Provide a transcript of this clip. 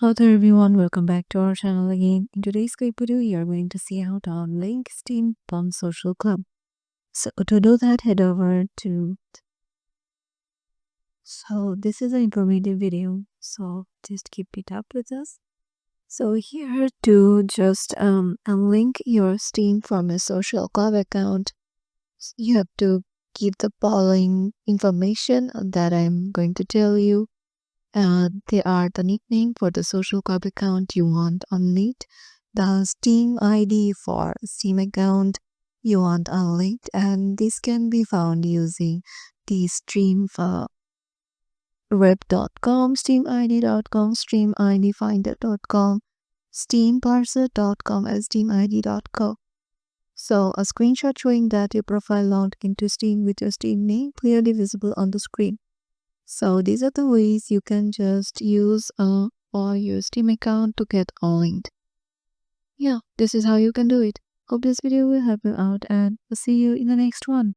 Hello there everyone, welcome back to our channel again. In today's quick video, you are going to see how to unlink Steam Pump Social Club. So to do that, head over to... So this is an informative video, so just keep it up with us. So here to just unlink your Steam from a social club account, you have to keep the following information that I'm going to tell you. They are the nickname for the social club account you want unlinked, the Steam ID for Steam account you want unlinked, and this can be found using the streamweb.com, steamid.com, steamidfinder.com, steamparser.com, and steamid.co. So a screenshot showing that your profile logged into Steam with your Steam name clearly visible on the screen. So these are the ways you can just use for your Steam account to get unlinked. Yeah, this is how you can do it. Hope this video will help you out and see you in the next one.